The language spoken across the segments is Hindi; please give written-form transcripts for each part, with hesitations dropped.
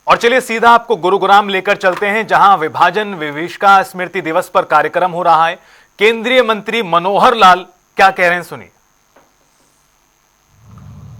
और चलिए सीधा आपको गुरुग्राम लेकर चलते हैं, जहां विभाजन विभीषिका स्मृति दिवस पर कार्यक्रम हो रहा है। केंद्रीय मंत्री मनोहर लाल क्या कह रहे हैं, सुनिए।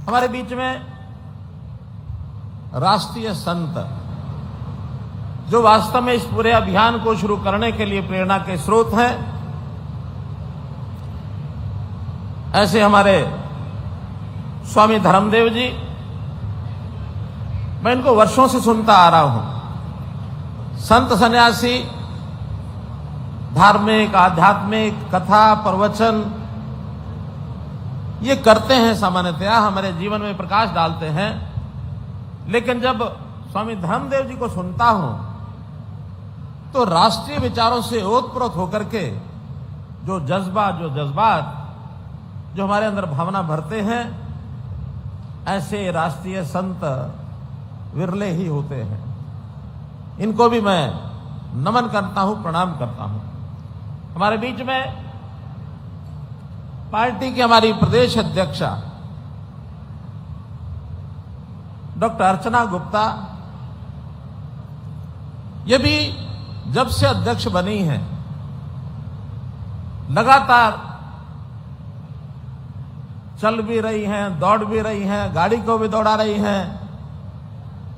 हमारे बीच में राष्ट्रीय संत जो वास्तव में इस पूरे अभियान को शुरू करने के लिए प्रेरणा के स्रोत हैं, ऐसे हमारे स्वामी धर्मदेव जी, मैं इनको वर्षों से सुनता आ रहा हूं। संत सन्यासी धार्मिक, आध्यात्मिक, कथा, प्रवचन ये करते हैं, सामान्यतया हमारे जीवन में प्रकाश डालते हैं। लेकिन जब स्वामी धर्मदेव जी को सुनता हूं तो राष्ट्रीय विचारों से ओतप्रोत होकर के जो जज्बात जो हमारे अंदर भावना भरते हैं, ऐसे राष्ट्रीय संत विरले ही होते हैं। इनको भी मैं नमन करता हूं, प्रणाम करता हूं। हमारे बीच में पार्टी की हमारी प्रदेश अध्यक्षा डॉक्टर अर्चना गुप्ता, ये भी जब से अध्यक्ष बनी हैं लगातार चल भी रही हैं, दौड़ भी रही हैं, गाड़ी को भी दौड़ा रही हैं।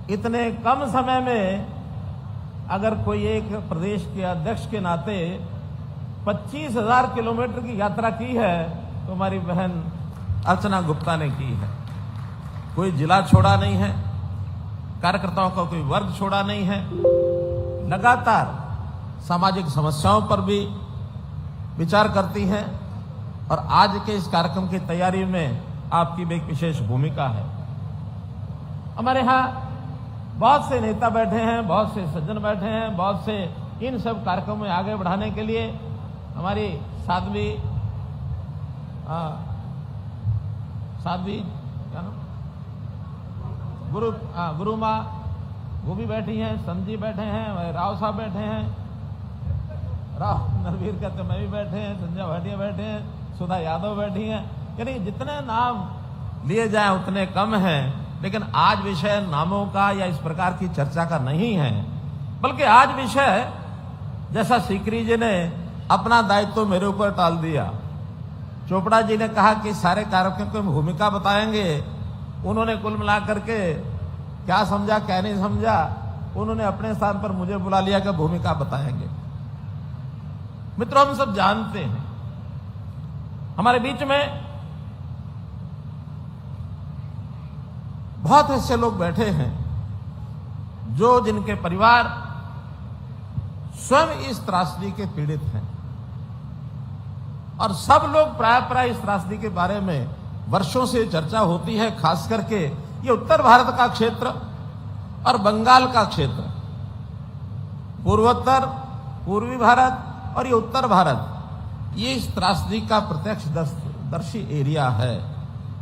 इतने कम समय में अगर कोई एक प्रदेश के अध्यक्ष के नाते 25,000 किलोमीटर की यात्रा की है तो हमारी बहन अर्चना गुप्ता ने की है। कोई जिला छोड़ा नहीं है, कार्यकर्ताओं का कोई वर्ग छोड़ा नहीं है। लगातार सामाजिक समस्याओं पर भी विचार करती हैं और आज के इस कार्यक्रम की तैयारी में आपकी भी एक विशेष भूमिका है। हमारे यहाँ बहुत से नेता बैठे हैं, बहुत से सज्जन बैठे हैं, बहुत से इन सब कार्यक्रमों में आगे बढ़ाने के लिए हमारी साध्वी क्या नाम, गुरु माँ, वो भी बैठी हैं, संत जी बैठे हैं, राव साहब बैठे हैं, राव नरवीर कहते मैं भी बैठे हैं, संजय भाटिया बैठे हैं, सुधा यादव बैठी हैं। यानी जितने नाम लिए जाएं उतने कम हैं। लेकिन आज विषय नामों का या इस प्रकार की चर्चा का नहीं है, बल्कि आज विषय, जैसा सीकरी जी ने अपना दायित्व मेरे ऊपर टाल दिया, चोपड़ा जी ने कहा कि सारे कार्यक्रम की भूमिका बताएंगे, उन्होंने कुल मिलाकर के क्या समझा क्या नहीं समझा, उन्होंने अपने स्थान पर मुझे बुला लिया कि भूमिका बताएंगे। मित्रों, हम सब जानते हैं हमारे बीच में बहुत ऐसे लोग बैठे हैं जो जिनके परिवार स्वयं इस त्रासदी के पीड़ित हैं, और सब लोग प्राय इस त्रासदी के बारे में वर्षों से चर्चा होती है। खास करके ये उत्तर भारत का क्षेत्र और बंगाल का क्षेत्र, पूर्वोत्तर, पूर्वी भारत और ये उत्तर भारत, ये इस त्रासदी का प्रत्यक्षदर्शी एरिया है।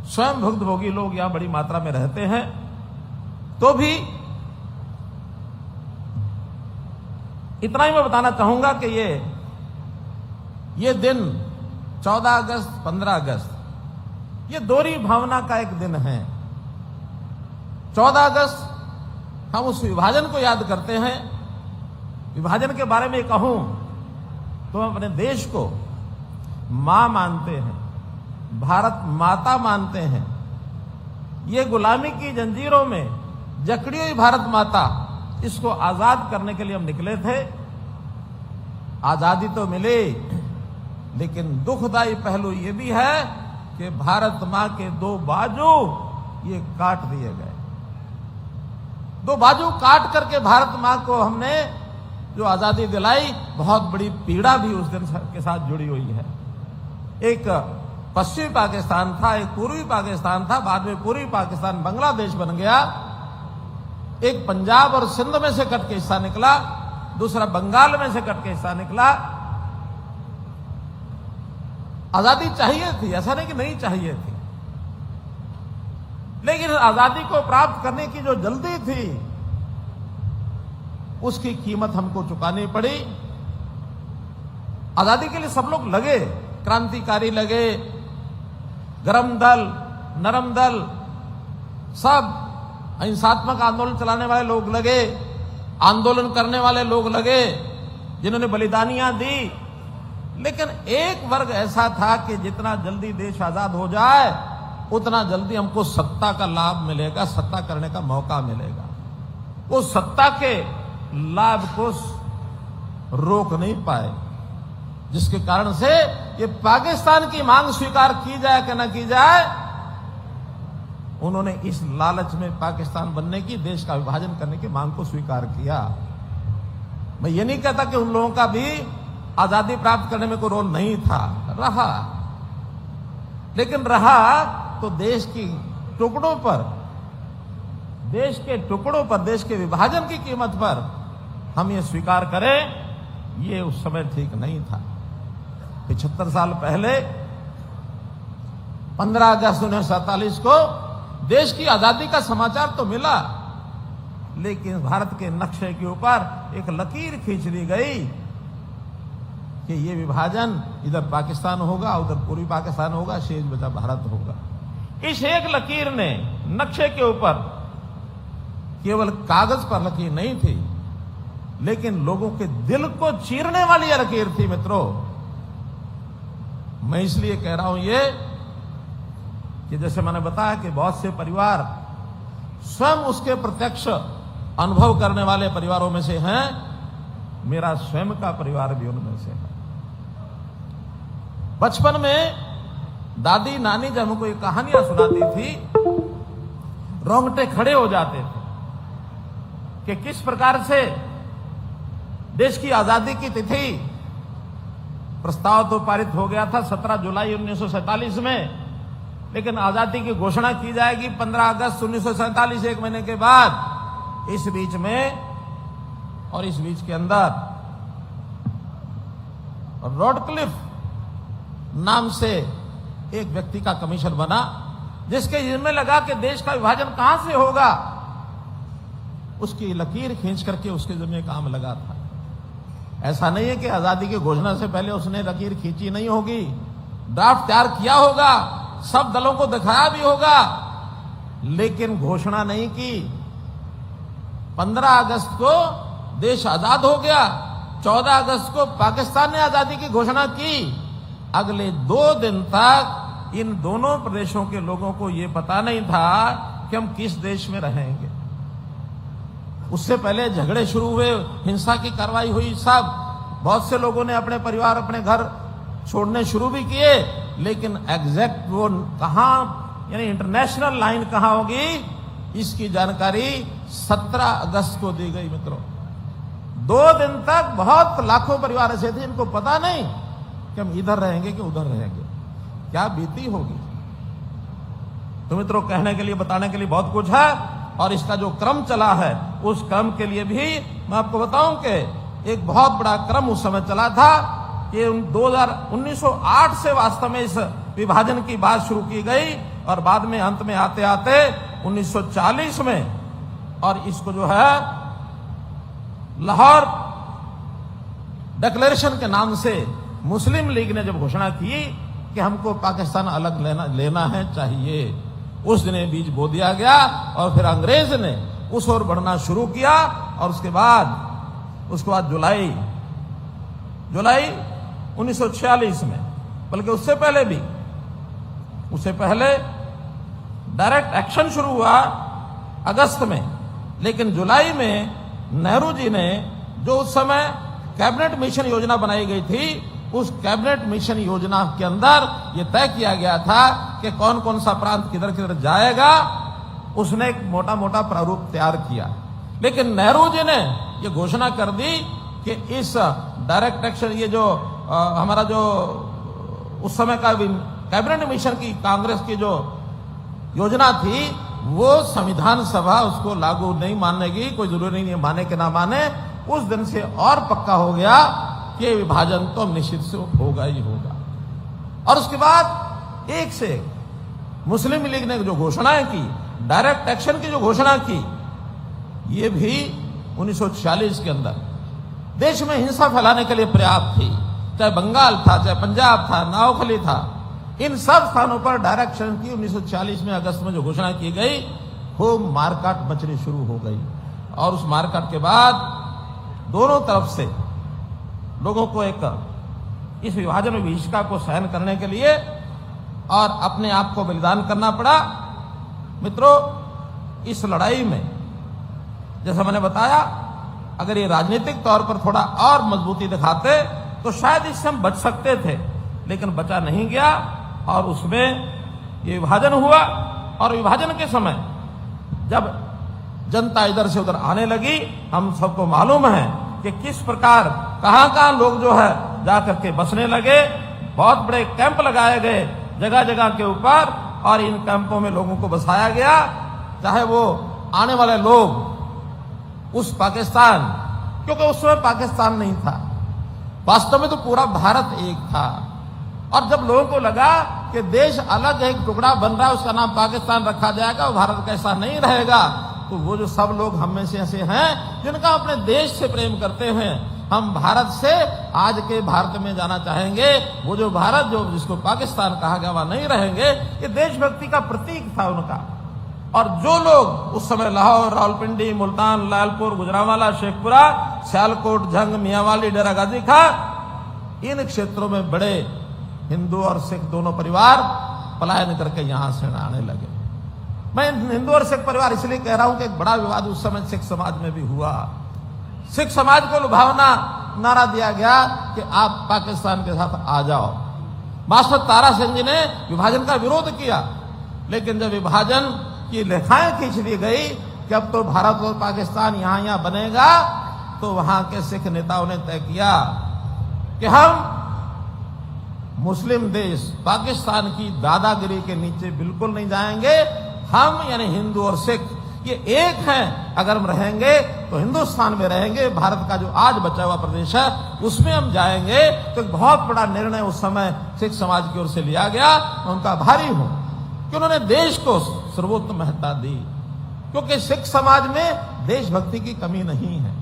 स्वयं भुक्तभोगी लोग यहां बड़ी मात्रा में रहते हैं। तो भी इतना ही मैं बताना चाहूंगा कि ये दिन 14 अगस्त, 15 अगस्त, ये दोहरी भावना का एक दिन है। 14 अगस्त हम उस विभाजन को याद करते हैं। विभाजन के बारे में कहूं तो हम अपने देश को मां मानते हैं, भारत माता मानते हैं। ये गुलामी की जंजीरों में जकड़ी हुई भारत माता, इसको आजाद करने के लिए हम निकले थे। आजादी तो मिली, लेकिन दुखदायी पहलू ये भी है कि भारत मां के दो बाजू ये काट दिए गए। दो बाजू काट करके भारत मां को हमने जो आजादी दिलाई, बहुत बड़ी पीड़ा भी उस दिन के साथ जुड़ी हुई है। एक पश्चिमी पाकिस्तान था, एक पूर्वी पाकिस्तान था, बाद में पूर्वी पाकिस्तान बांग्लादेश बन गया। एक पंजाब और सिंध में से कट के हिस्सा निकला, दूसरा बंगाल में से कट के हिस्सा निकला। आजादी चाहिए थी, ऐसा नहीं कि नहीं चाहिए थी, लेकिन आजादी को प्राप्त करने की जो जल्दी थी, उसकी कीमत हमको चुकानी पड़ी। आजादी के लिए सब लोग लगे, क्रांतिकारी लगे, गरम दल, नरम दल, सब अहिंसात्मक आंदोलन चलाने वाले लोग लगे, आंदोलन करने वाले लोग लगे, जिन्होंने बलिदानियां दी। लेकिन एक वर्ग ऐसा था कि जितना जल्दी देश आजाद हो जाए उतना जल्दी हमको सत्ता का लाभ मिलेगा, सत्ता करने का मौका मिलेगा। वो सत्ता के लाभ को रोक नहीं पाए, जिसके कारण से ये पाकिस्तान की मांग स्वीकार की जाए कि न की जाए, उन्होंने इस लालच में पाकिस्तान बनने की, देश का विभाजन करने की मांग को स्वीकार किया। मैं ये नहीं कहता कि उन लोगों का भी आजादी प्राप्त करने में कोई रोल नहीं था, रहा, लेकिन रहा तो देश की टुकड़ों पर, देश के टुकड़ों पर, देश के विभाजन की कीमत पर हम ये स्वीकार करें, ये उस समय ठीक नहीं था। 75 साल पहले 15 अगस्त 1947 को देश की आजादी का समाचार तो मिला, लेकिन भारत के नक्शे के ऊपर एक लकीर खींच ली गई कि ये विभाजन इधर पाकिस्तान होगा, उधर पूर्वी पाकिस्तान होगा, शेष बचा भारत होगा। इस एक लकीर ने नक्शे के ऊपर केवल कागज पर लकीर नहीं थी, लेकिन लोगों के दिल को चीरने वाली यह लकीर थी। मित्रों, मैं इसलिए कह रहा हूं ये कि जैसे मैंने बताया कि बहुत से परिवार स्वयं उसके प्रत्यक्ष अनुभव करने वाले परिवारों में से हैं, मेरा स्वयं का परिवार भी उनमें से है। बचपन में दादी नानी जब हमको ये कहानियां सुनाती थी, रोंगटे खड़े हो जाते थे कि किस प्रकार से देश की आजादी की तिथि, प्रस्ताव तो पारित हो गया था 17 जुलाई 1947 में, लेकिन आजादी की घोषणा की जाएगी 15 अगस्त 1947, एक महीने के बाद। इस बीच में और इस बीच के अंदर रॉडक्लिफ नाम से एक व्यक्ति का कमीशन बना, जिसके जिम्मे लगा कि देश का विभाजन कहां से होगा, उसकी लकीर खींच करके उसके जिम्मे काम लगा था। ऐसा नहीं है कि आजादी की घोषणा से पहले उसने लकीर खींची नहीं होगी, ड्राफ्ट तैयार किया होगा, सब दलों को दिखाया भी होगा, लेकिन घोषणा नहीं की। 15 अगस्त को देश आजाद हो गया, 14 अगस्त को पाकिस्तान ने आजादी की घोषणा की। अगले 2 दिन तक इन दोनों प्रदेशों के लोगों को यह पता नहीं था कि हम किस देश में रहेंगे। उससे पहले झगड़े शुरू हुए, हिंसा की कार्रवाई हुई, सब, बहुत से लोगों ने अपने परिवार, अपने घर छोड़ने शुरू भी किए, लेकिन एग्जैक्ट वो कहां, यानी इंटरनेशनल लाइन कहां होगी, इसकी जानकारी 17 अगस्त को दी गई। मित्रों, 2 दिन तक बहुत लाखों परिवार ऐसे थे इनको पता नहीं कि हम इधर रहेंगे कि उधर रहेंगे, क्या बीती होगी। तो मित्रों, कहने के लिए, बताने के लिए बहुत कुछ है, और इसका जो क्रम चला है उस क्रम के लिए भी मैं आपको बताऊं कि एक बहुत बड़ा क्रम उस समय चला था कि 1908 से वास्तव में इस विभाजन की बात शुरू की गई, और बाद में अंत में आते आते 1940 में, और इसको जो है लाहौर डिक्लेरेशन के नाम से मुस्लिम लीग ने जब घोषणा की कि हमको पाकिस्तान अलग लेना है, चाहिए, उस दिन बीज बो दिया गया, और फिर अंग्रेज ने उस ओर बढ़ना शुरू किया। और उसके बाद जुलाई 1946 में, बल्कि उससे पहले डायरेक्ट एक्शन शुरू हुआ अगस्त में, लेकिन जुलाई में नेहरू जी ने, जो उस समय कैबिनेट मिशन योजना बनाई गई थी, उस कैबिनेट मिशन योजना के अंदर यह तय किया गया था कि कौन कौन सा प्रांत किधर किधर जाएगा। उसने एक मोटा मोटा प्रारूप तैयार किया, लेकिन नेहरू जी ने यह घोषणा कर दी कि इस डायरेक्ट एक्शन, ये जो हमारा जो उस समय का कैबिनेट मिशन की कांग्रेस की जो योजना थी, वो संविधान सभा उसको लागू नहीं मानेगी, कोई जरूरी नहीं है माने कि ना माने। उस दिन से और पक्का हो गया कि विभाजन तो निश्चित से होगा ही होगा। और उसके बाद एक से मुस्लिम लीग ने जो घोषणाएं की, डायरेक्ट एक्शन की जो घोषणा की, ये भी 1946 के अंदर देश में हिंसा फैलाने के लिए पर्याप्त थी। चाहे बंगाल था, चाहे पंजाब था, नावखली था, इन सब स्थानों पर डायरेक्ट एक्शन की 1940 में अगस्त में जो घोषणा की गई, खूब मारकाट मचनी शुरू हो गई। और उस मारकाट के बाद दोनों तरफ से लोगों को इस विभाजन विभीषिका को सहन करने के लिए और अपने आप को बलिदान करना पड़ा। मित्रों, इस लड़ाई में जैसा मैंने बताया, अगर ये राजनीतिक तौर पर थोड़ा और मजबूती दिखाते तो शायद इससे हम बच सकते थे, लेकिन बचा नहीं गया और उसमें ये विभाजन हुआ। और विभाजन के समय जब जनता इधर से उधर आने लगी, हम सबको मालूम है कि किस प्रकार कहां लोग जो है जाकर के बसने लगे। बहुत बड़े कैंप लगाए गए जगह जगह के ऊपर और इन कैंपों में लोगों को बसाया गया, चाहे वो आने वाले लोग उस पाकिस्तान, क्योंकि उस समय पाकिस्तान नहीं था, वास्तव में तो पूरा भारत एक था। और जब लोगों को लगा कि देश अलग एक टुकड़ा बन रहा है, उसका नाम पाकिस्तान रखा जाएगा, भारत कैसा नहीं रहेगा, तो वो जो सब लोग हम में से ऐसे हैं जिनका अपने देश से प्रेम करते हैं, हम भारत से आज के भारत में जाना चाहेंगे, वो जो भारत जो जिसको पाकिस्तान कहा गया वहां नहीं रहेंगे, ये देशभक्ति का प्रतीक था उनका। और जो लोग उस समय लाहौर, रावलपिंडी, मुल्तान, लालपुर, गुजरांवाला, शेखपुरा, सियालकोट, जंग, मियांवाली, डेरा गाजी खां, इन क्षेत्रों में बड़े हिंदू और सिख दोनों परिवार पलायन करके यहां से आने लगे। मैं हिंदू और सिख परिवार इसलिए कह रहा हूं कि एक बड़ा विवाद उस समय सिख समाज में भी हुआ। सिख समाज को लुभावना नारा दिया गया कि आप पाकिस्तान के साथ आ जाओ। मास्टर तारा सिंह जी ने विभाजन का विरोध किया, लेकिन जब विभाजन की लेखाएं खींच दी गई कि अब तो भारत और पाकिस्तान यहां बनेगा, तो वहां के सिख नेताओं ने तय किया कि हम मुस्लिम देश पाकिस्तान की दादागिरी के नीचे बिल्कुल नहीं जाएंगे। हम यानी हिंदू और सिख ये एक हैं, अगर हम रहेंगे तो हिंदुस्तान में रहेंगे, भारत का जो आज बचा हुआ प्रदेश है उसमें हम जाएंगे। तो एक बहुत बड़ा निर्णय उस समय सिख समाज की ओर से लिया गया। मैं उनका आभारी हूं कि उन्होंने देश को सर्वोत्तम महत्ता दी, क्योंकि सिख समाज में देशभक्ति की कमी नहीं है।